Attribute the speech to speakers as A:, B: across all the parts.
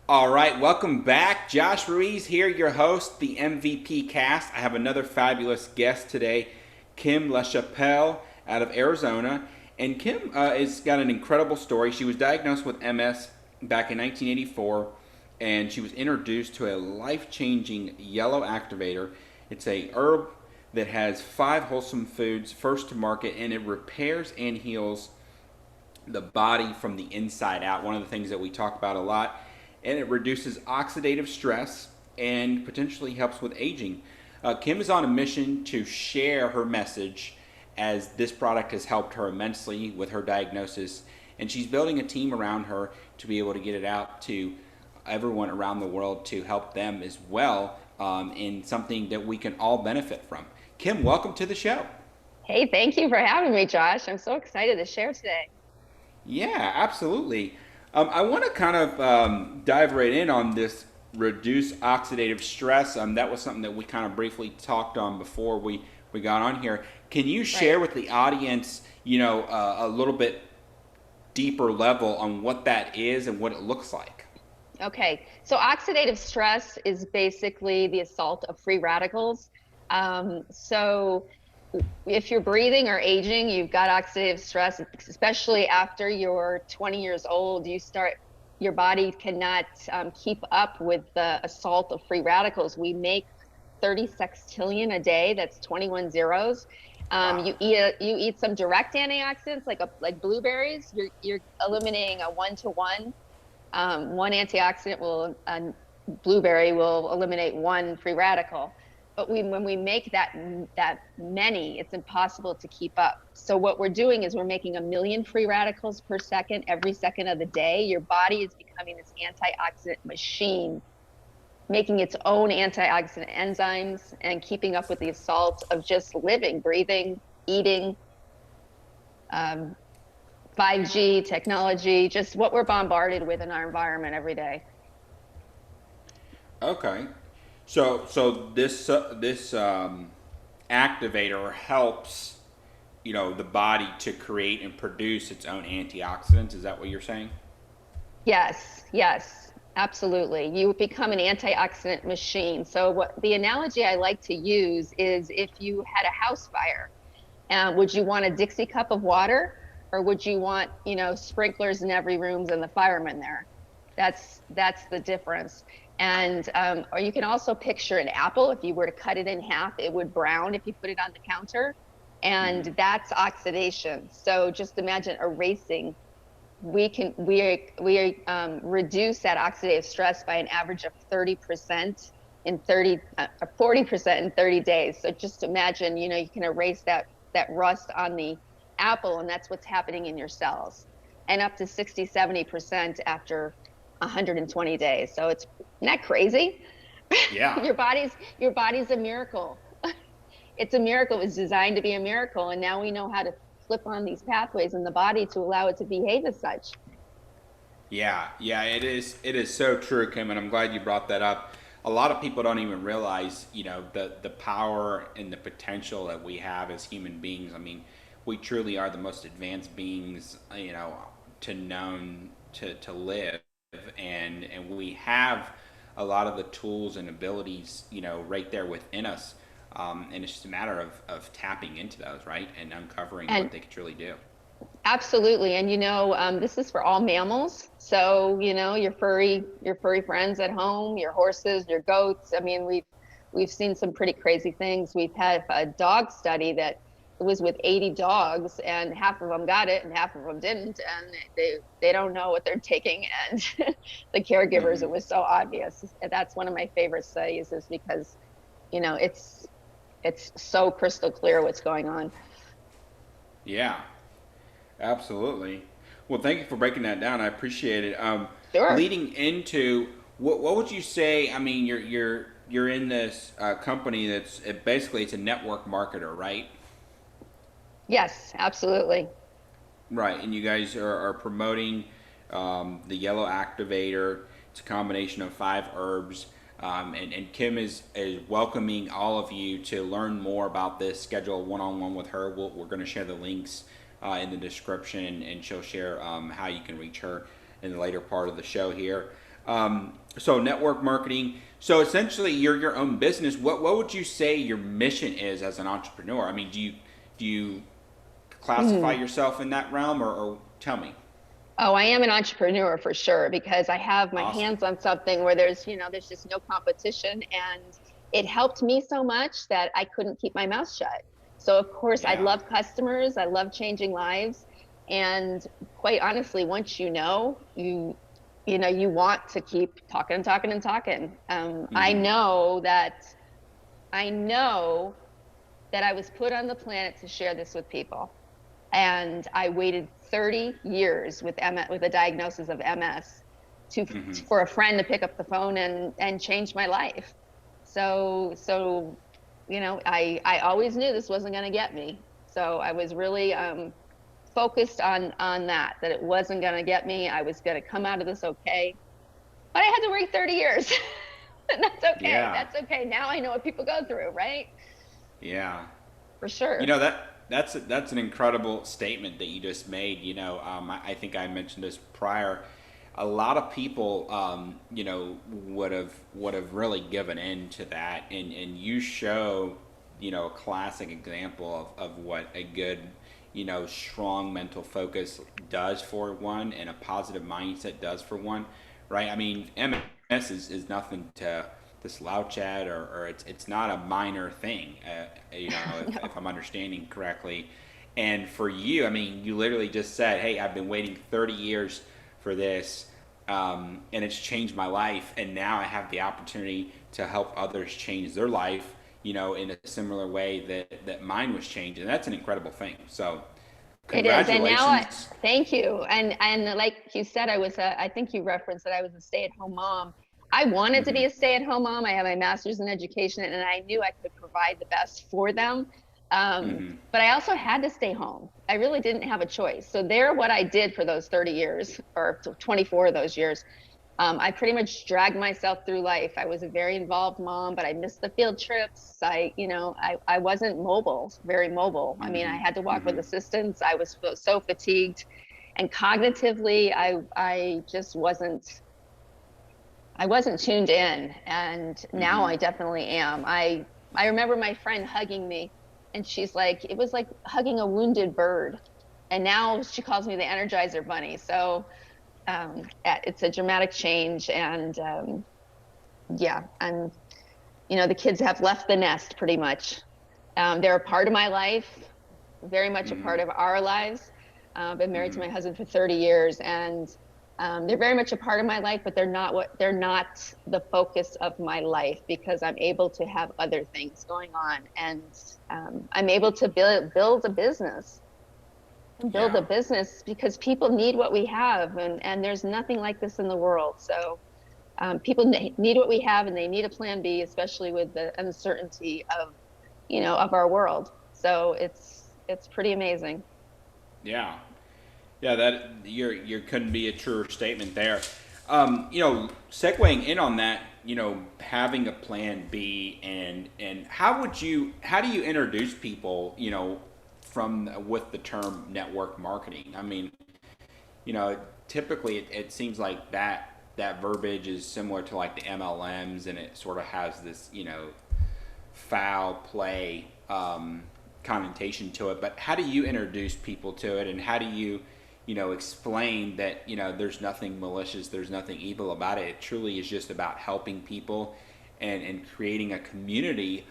A: All right, welcome back. Josh Ruiz here, your host, the MVP cast. I have another fabulous guest today, Kim LaChapelle out of Arizona. And Kim has got an incredible story. She was diagnosed with MS back in 1984, and she was introduced to a life changing yellow activator. It's a herb that has five wholesome foods, first to market, and it repairs and heals the body from the inside out. One of the things that we talk about a lot, and it reduces oxidative stress and potentially helps with aging. Kim is on a mission to share her message as this product has helped her immensely with her diagnosis, and she's building a team around her to be able to get it out to everyone around the world to help them as well in something that we can all benefit from. Kim, welcome to the show.
B: Hey, thank you for having me, Josh. I'm so excited to share today.
A: Yeah, absolutely. I want to kind of dive right in on this reduce oxidative stress. That was something that we kind of briefly talked on before we got on here. Can you
B: Right.
A: share with the audience, a little bit deeper level on what that is and what it looks like?
B: Okay. So oxidative stress is basically the assault of free radicals. So if you're breathing or aging, you've got oxidative stress, especially after you're 20 years old, your body cannot keep up with the assault of free radicals. We make 30 sextillion a day. That's 21 zeros.
A: Wow.
B: You eat some direct antioxidants like blueberries. You're eliminating a one to one. One antioxidant blueberry will eliminate one free radical. But when we make that many, it's impossible to keep up. So what we're doing is we're making 1 million free radicals per second, every second of the day. Your body is becoming this antioxidant machine, making its own antioxidant enzymes and keeping up with the assault of just living, breathing, eating, um, 5G technology, just what we're bombarded with in our environment every day.
A: Okay. So this activator helps the body to create and produce its own antioxidants. Is that what you're saying?
B: Yes, yes, absolutely. You become an antioxidant machine. So what the analogy I like to use is if you had a house fire, would you want a Dixie cup of water or would you want, sprinklers in every room and the firemen there? That's the difference. And or you can also picture an apple. If you were to cut it in half, it would brown if you put it on the counter. And
A: Mm-hmm.
B: that's oxidation. So just imagine erasing. We reduce that oxidative stress by an average of 30% in 30 40% in 30 days. So just imagine, you can erase that rust on the apple, and that's what's happening in your cells, and up to 60-70% after 120 days. So it's not crazy.
A: Yeah.
B: Your body's a miracle. It's a miracle. It was designed to be a miracle, and now we know how to flip on these pathways in the body to allow it to behave as such.
A: Yeah, yeah, it is. It is so true, Kim, and I'm glad you brought that up. A lot of people don't even realize, the power and the potential that we have as human beings. I mean, we truly are the most advanced beings, to known to live, and we have a lot of the tools and abilities, right there within us. And it's just a matter of tapping into those, right, and uncovering what
B: And
A: they could truly do.
B: absolutely. And this is for all mammals. So, your furry friends at home, your horses, your goats. I mean, we've seen some pretty crazy things. We've had a dog study that it was with 80 dogs, and half of them got it and half of them didn't, and they don't know what they're taking. And the caregivers,
A: Hmm.
B: it was so obvious. And that's one of my favorite studies, is because, you know, it's so crystal clear what's going on.
A: Yeah. Absolutely. Well, thank you for breaking that down. I appreciate it.
B: Sure.
A: Leading into what would you say? I mean, you're in this company that's basically it's a network marketer, right?
B: Yes, absolutely.
A: Right, and you guys are promoting the yellow activator. It's a combination of five herbs. And Kim is welcoming all of you to learn more about this. Schedule a one-on-one with her. We're going to share the links in the description, and she'll share how you can reach her in the later part of the show here. So network marketing. So essentially, you're your own business. What would you say your mission is as an entrepreneur? I mean, do you classify
B: Mm.
A: yourself in that realm, or tell me?
B: Oh, I am an entrepreneur for sure because I have my
A: Awesome.
B: hands on something where there's just no competition, and it helped me so much that I couldn't keep my mouth shut. So of course, I
A: Yeah.
B: love customers, I love changing lives, and quite honestly, once you want to keep talking and talking and talking.
A: Hmm.
B: I know that I was put on the planet to share this with people. And I waited 30 years with with a diagnosis of MS to
A: Hmm.
B: for a friend to pick up the phone and change my life. So I always knew this wasn't going to get me. So I was really focused on that it wasn't going to get me. I was going to come out of this okay. But I had to wait 30 years. And that's okay.
A: Yeah.
B: That's okay. Now I know what people go through, right?
A: Yeah.
B: For
A: You
B: sure.
A: know that's an incredible statement that you just made. I think I mentioned this prior. A lot of people, would have really given in to that, and you show, a classic example of what a good, strong mental focus does for one, and a positive mindset does for one, right? I mean, MS is nothing to slouch at, or it's not a minor thing, if
B: No.
A: I'm understanding correctly. And for you, I mean, you literally just said, "Hey, I've been waiting 30 years for this, and it's changed my life, and now I have the opportunity to help others change their life, in a similar way that mine was changed." And that's an incredible thing. So,
B: It is. And now
A: congratulations.
B: thank you. And like you said, I think you referenced that I was a stay-at-home mom. I wanted to
A: Hmm.
B: be a stay-at-home mom. I have my master's in education and I knew I could provide the best for them.
A: Hmm.
B: But I also had to stay home. I really didn't have a choice. So there, what I did for those 30 years or 24 of those years, I pretty much dragged myself through life. I was a very involved mom, but I missed the field trips. I wasn't very mobile. I mean, I
A: Hmm.
B: had to walk with
A: Hmm.
B: assistants. I was so fatigued, and cognitively, I just wasn't tuned in. And now
A: Hmm.
B: I definitely am. I remember my friend hugging me, and she's like, it was like hugging a wounded bird. And now she calls me the Energizer Bunny. So it's a dramatic change, and yeah, the kids have left the nest pretty much. They're a part of my life, very much a part
A: Hmm.
B: of our lives. I've been married to
A: Hmm.
B: my husband for 30 years, and they're very much a part of my life, but they're not the focus of my life because I'm able to have other things going on, and I'm able to build a
A: Yeah.
B: business because people need what we have, and there's nothing like this in the world. So people need what we have, and they need a plan B, especially with the uncertainty of our world. So it's pretty amazing.
A: Yeah. Yeah, that you couldn't be a truer statement there. Segueing in on that, having a plan B, and how do you introduce people, from with the term network marketing? I mean, you know, typically it seems like that verbiage is similar to like the MLMs, and it sort of has this, foul play connotation to it. But how do you introduce people to it, and how do you, explain that there's nothing malicious, there's nothing evil about it. It truly is just about helping people, and creating a community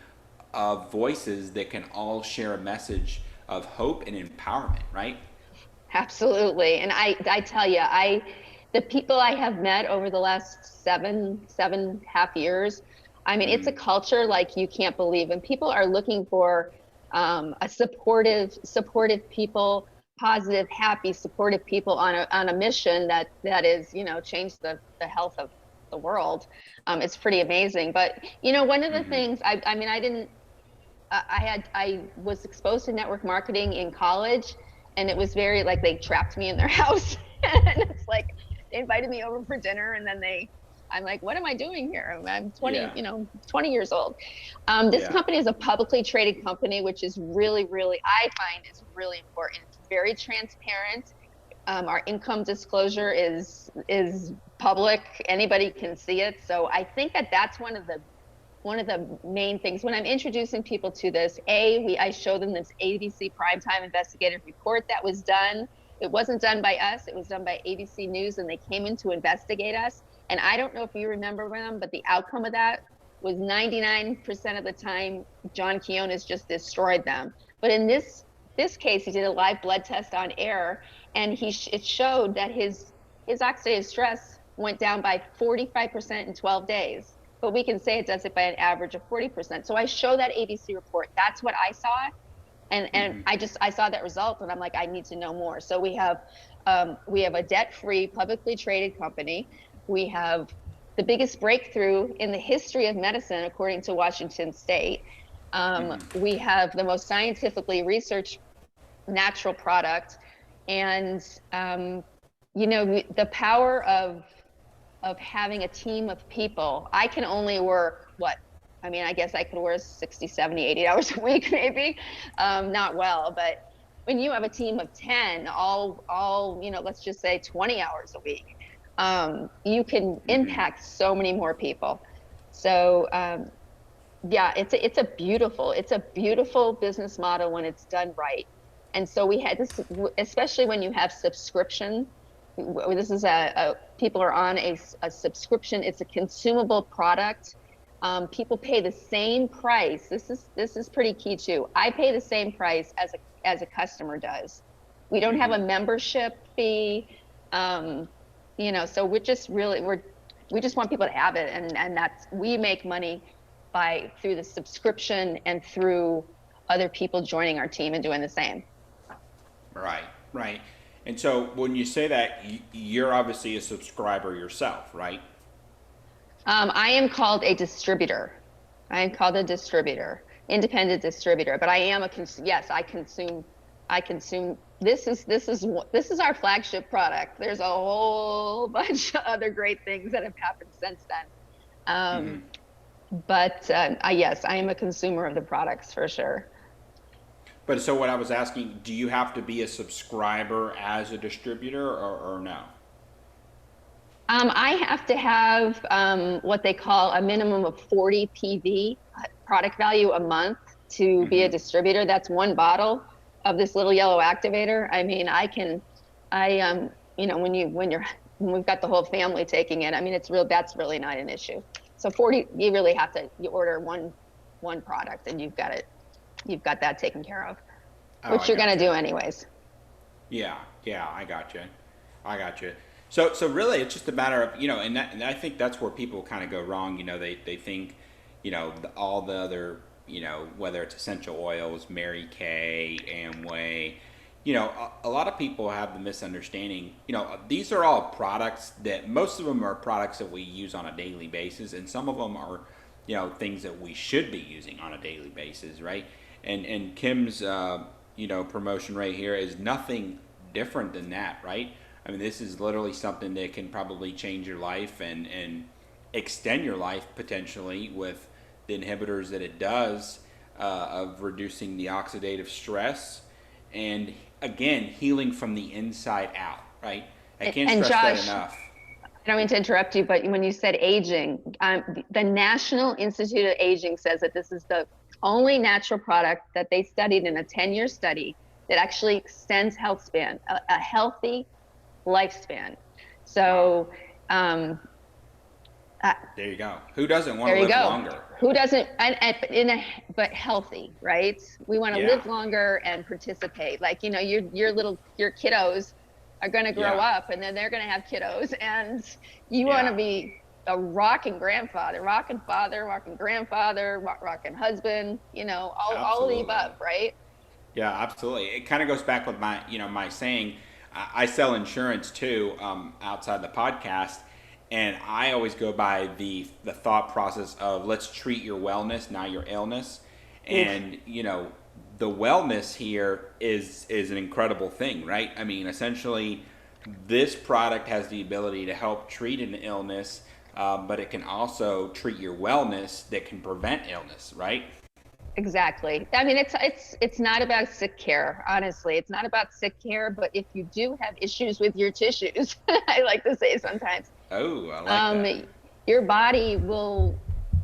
A: of voices that can all share a message of hope and empowerment, right?
B: Absolutely. And I tell you, the people I have met over the last seven half years, I mean, it's a
A: Mm-hmm.
B: culture like you can't believe, and people are looking for a supportive people, positive, happy, supportive people on a mission that is, change the health of the world. It's pretty amazing. But one of the
A: Mm-hmm.
B: things I mean, I was exposed to network marketing in college, and it was very like they trapped me in their house. And it's like they invited me over for dinner, and then I'm like, what am I doing here? I'm 20,
A: Yeah.
B: 20 years old. This
A: Yeah.
B: company is a publicly traded company, which is really, really, I find is really important. It's very transparent. Our income disclosure is public. Anybody can see it. So I think that that's one of the main things when I'm introducing people to this. I show them this ABC primetime investigative report that was done. It wasn't done by us. It was done by ABC News, and they came in to investigate us. And I don't know if you remember them, but the outcome of that was 99% of the time, John Quinones just destroyed them. But in this case, he did a live blood test on air, and it showed that his oxidative stress went down by 45% in 12 days. But we can say it does it by an average of 40%. So I show that ABC report. That's what I saw. And I saw that result, and I'm like, I need to know more. So we have a debt-free, publicly traded company. We have the biggest breakthrough in the history of medicine, according to Washington State. We have the most scientifically researched natural product, and the power of having a team of people. I can only work I guess I could work 60, 70, 80 hours a week, maybe, not well, but when you have a team of 10, all, let's just say 20 hours a week, you can impact so many more people. So, yeah, it's a beautiful business model when it's done right. And so we had this, especially when you have subscription. This is people are on a subscription. It's a consumable product. People pay the same price. This is pretty key too. I pay the same price as a customer does. We don't have a membership fee. So we just want people to have it, and we make money through the subscription and through other people joining our team and doing the same.
A: Right. And so when you say that, you're obviously a subscriber yourself, right?
B: I am called a distributor. I am called a distributor, independent distributor. But I am yes, I consume. This is our flagship product. There's a whole bunch of other great things that have happened since then. But yes, I am a consumer of the products for sure.
A: But so what I was asking, do you have to be a subscriber as a distributor or no?
B: I have to have what they call a minimum of 40 PV, product value a month, to be a distributor. That's one bottle of this little yellow activator. I mean, when we've got the whole family taking it, I mean, that's really not an issue. So 40, you order one product and you've got that taken care of, which you're going to do anyways.
A: Yeah, I got you. So really, it's just a matter of, and I think that's where people kind of go wrong. They think, all the other, whether it's essential oils, Mary Kay, Amway, a lot of people have the misunderstanding. These are all products that most of them are products that we use on a daily basis, and some of them are, things that we should be using on a daily basis, right? And Kim's, promotion right here is nothing different than that, right? I mean, this is literally something that can probably change your life and extend your life potentially with the inhibitors that it does of reducing the oxidative stress and, again, healing from the inside out, right? I can't stress
B: Josh,
A: that enough.
B: I don't mean to interrupt you, but when you said aging, the National Institute of Aging says that this is the only natural product that they studied in a 10-year study that actually extends health span, a healthy lifespan. So,
A: there you go. Who doesn't want to live longer?
B: Who doesn't? But healthy, right? We want to live longer and participate. Like, your kiddos are going to grow up, and then they're going to have kiddos, and you want to be a rocking grandfather, rocking father, rocking grandfather, rocking husband. All of the above, right?
A: Yeah, absolutely. It kind of goes back with my saying. I sell insurance too, outside the podcast, and I always go by the thought process of let's treat your wellness, not your illness. And the wellness here is an incredible thing, right? I mean, essentially, this product has the ability to help treat an illness, but it can also treat your wellness that can prevent illness, right?
B: Exactly. I mean, it's not about sick care, honestly. It's not about sick care, but if you do have issues with your tissues, I like to say sometimes,
A: Oh, I like
B: um,
A: that.
B: your body will,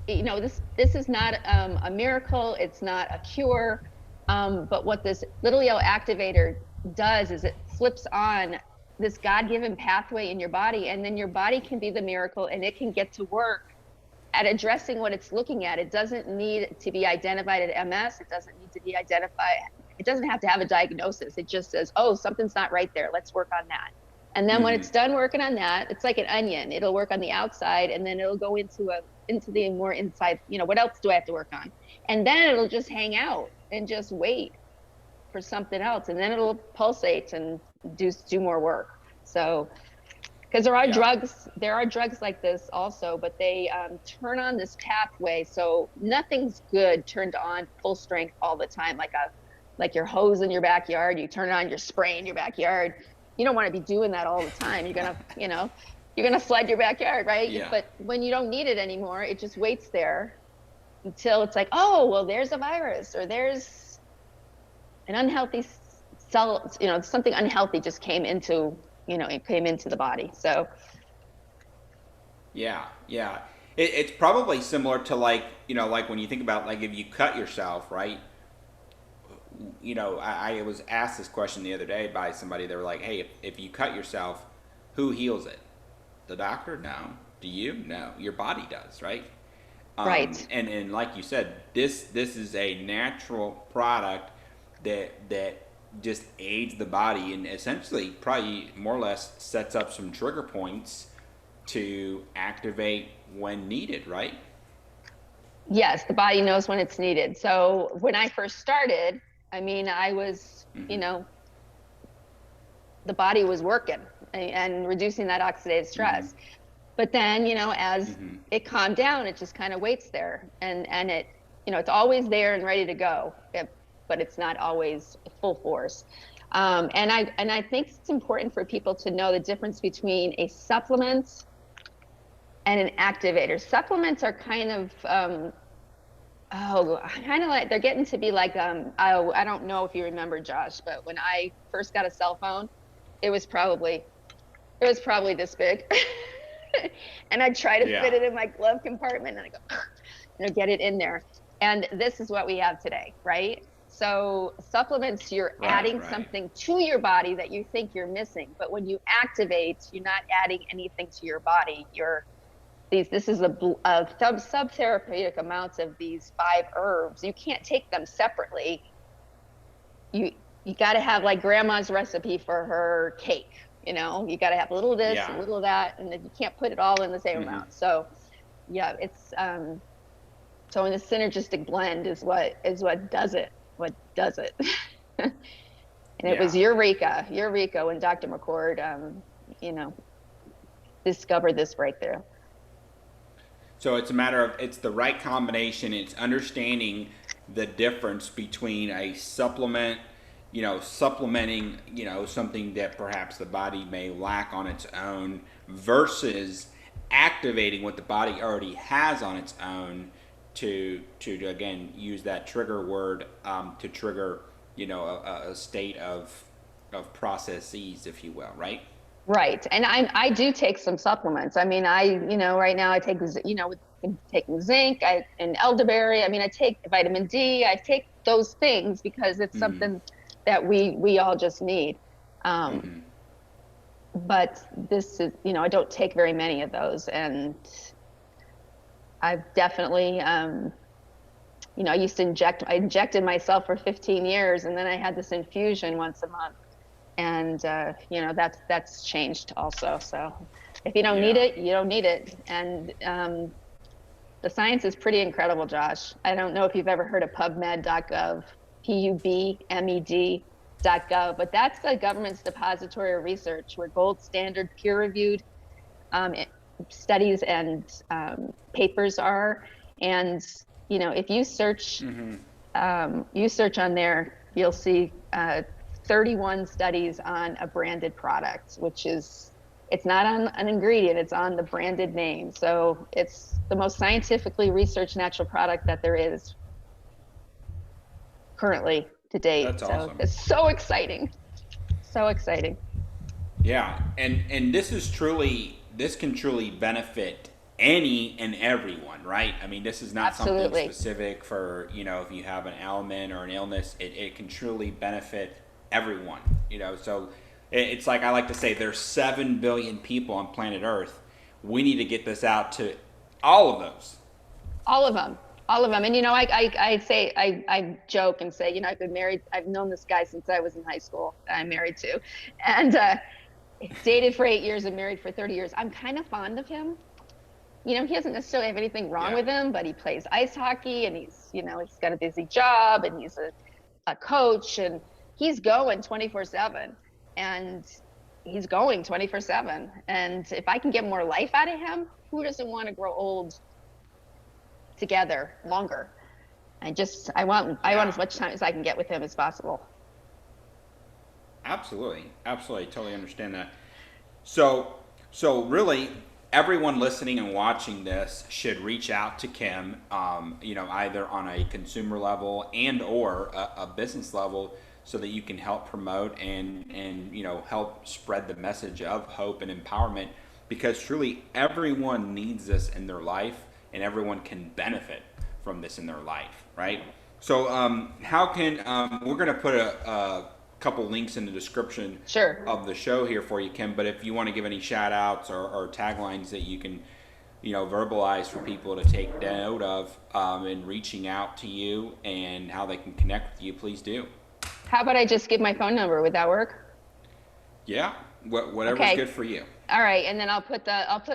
B: this is not a miracle. It's not a cure. But what this little yellow activator does is it flips on this God-given pathway in your body, and then your body can be the miracle, and it can get to work at addressing what it's looking at. It doesn't need to be identified as MS. It doesn't need to be identified. It doesn't have to have a diagnosis. It just says, oh, something's not right there. Let's work on that. And then when
A: Hmm.
B: it's done working on that, it's like an onion. It'll work on the outside, and then it'll go into the more inside. What else do I have to work on? And then it'll just hang out and just wait for something else, and then it'll pulsate and do more work. So because
A: Yeah.
B: there are drugs like this also, but they turn on this pathway, so nothing's good turned on full strength all the time, like your hose in your backyard. You turn it on, you're spraying your backyard. You don't want to be doing that all the time. You're gonna flood your backyard, right?
A: Yeah.
B: But when you don't need it anymore, it just waits there until it's like, oh, well, there's a virus, or there's an unhealthy cell. Something unhealthy just came into it came into the body. So
A: Yeah. Yeah. It's probably similar to, like, like when you think about, like, if you cut yourself, right? I was asked this question the other day by somebody. They were like, "Hey, if you cut yourself, who heals it? The doctor? No. Do you? No. Your body does, right?"
B: right.
A: And like you said, this is a natural product that just aids the body and essentially probably more or less sets up some trigger points to activate when needed, right?
B: Yes, the body knows when it's needed. So when I first started, I mean,
A: Mm-hmm.
B: the body was working and reducing that oxidative
A: Mm-hmm.
B: stress. But then, as
A: Mm-hmm.
B: it calmed down, it just kind of waits there, and it's always there and ready to go, but it's not always full force. And I think it's important for people to know the difference between a supplement and an activator. Supplements are kind of like they're getting to be like I don't know if you remember, Josh, but when I first got a cell phone, it was probably this big. And I'd try to
A: Yeah.
B: fit it in my glove compartment, and I go get it in there. And this is what we have today, right? So supplements, you're
A: Right.
B: adding
A: Right.
B: something to your body that you think you're missing, but when you activate, you're not adding anything to your body. This is a subtherapeutic amounts of these 5 herbs. You can't take them separately. You got to have like grandma's recipe for her cake. You got to have a little of this, a
A: Yeah.
B: little of that, and then you can't put it all in the same
A: Mm-hmm.
B: amount. So yeah, it's so in the synergistic blend is what does it. What does it? And it was
A: Yeah.
B: Eureka when Dr. McCord, you know, discovered this breakthrough.
A: So it's a matter of, it's the right combination. It's understanding the difference between a supplement, supplementing, something that perhaps the body may lack on its own, versus activating what the body already has on its own to again use that trigger word, to trigger, a state of processes, if you will, right?
B: Right. And I do take some supplements. I mean, right now I take, I'm taking zinc, and elderberry. I mean, I take vitamin D. I take those things because it's
A: Mm-hmm.
B: something that we all just need. Um,
A: Mm-hmm.
B: but this is, I don't take very many of those. And I've definitely, I injected myself for 15 years, and then I had this infusion once a month. And that's changed also. So if you don't need
A: Yeah.
B: it, you don't need it. And the science is pretty incredible, Josh. I don't know if you've ever heard of PubMed.gov, PUBMED.gov, but that's the government's depository of research where gold standard peer reviewed um, studies and papers are. And if
A: Mm-hmm.
B: you search on there, you'll see 31 studies on a branded product, it's not on an ingredient, it's on the branded name. So it's the most scientifically researched natural product that there is. currently to date.
A: That's
B: So
A: awesome.
B: it's so exciting. So exciting.
A: Yeah, and this can truly benefit any and everyone, right? I mean, this is not something
B: Absolutely.
A: specific for, if you have an ailment or an illness. It can truly benefit everyone, So it's like I like to say, there's 7 billion people on planet Earth. We need to get this out to all of those.
B: All of them. All of them. And I say I joke and say, I've been married. I've known this guy since I was in high school. That I'm married to, and dated for 8 years and married for 30 years. I'm kind of fond of him. He doesn't necessarily have anything wrong
A: Yeah.
B: with him, but he plays ice hockey and he's got a busy job and he's a coach and he's going 24/7 and he's going 24/7. And if I can get more life out of him, who doesn't want to grow old together longer? I want
A: Yeah.
B: as much time as I can get with him as possible.
A: Absolutely. Absolutely. Totally understand that. So, so really, everyone listening and watching this should reach out to Kim, either on a consumer level and or a business level, so that you can help promote and help spread the message of hope and empowerment. Because truly, everyone needs this in their life, and everyone can benefit from this in their life, right? So, how can we're going to put a couple links in the description
B: Sure.
A: of the show here for you, Kim. But if you want to give any shout outs or taglines that you can, verbalize for people to take note of in reaching out to you and how they can connect with you, please do.
B: How about I just give my phone number? Would that work?
A: Yeah, whatever's
B: Okay.
A: good for you.
B: All right, and then I'll put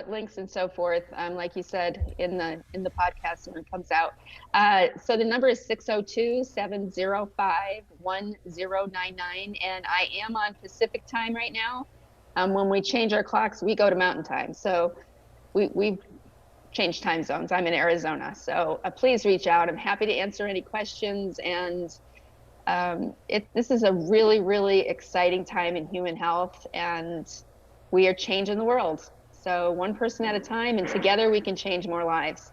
B: links and so forth, like you said in the podcast when it comes out. So the number is 602-705-1099, and I am on Pacific time right now. When we change our clocks, we go to Mountain time, so we've changed time zones. I'm in Arizona, so please reach out. I'm happy to answer any questions, and this is a really, really exciting time in human health, and we are changing the world. So one person at a time, and together we can change more lives.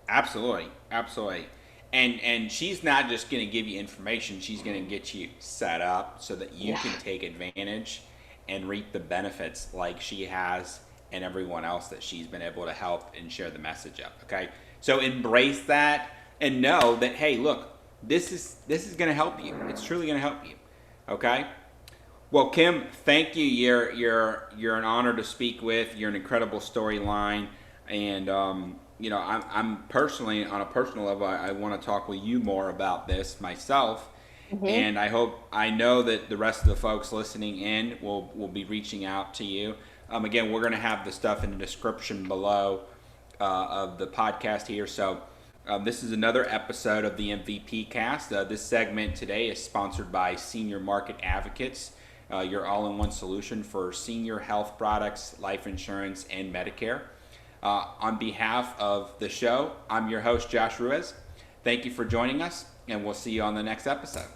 A: Absolutely, absolutely. And she's not just going to give you information; she's going to get you set up so that you
B: Yeah,
A: can take advantage and reap the benefits like she has and everyone else that she's been able to help and share the message of. Okay, so embrace that and know that, hey, look, this is going to help you. It's truly going to help you. Okay. Well, Kim, thank you. You're an honor to speak with. You're an incredible storyline, and I'm personally, on a personal level, I want to talk with you more about this myself,
B: hmm
A: and I know that the rest of the folks listening in will be reaching out to you. Again, we're going to have the stuff in the description below of the podcast here. So this is another episode of the MVP Cast. This segment today is sponsored by Senior Market Advocates, your all-in-one solution for senior health products, life insurance, and Medicare. On behalf of the show, I'm your host, Josh Ruiz. Thank you for joining us, and we'll see you on the next episode.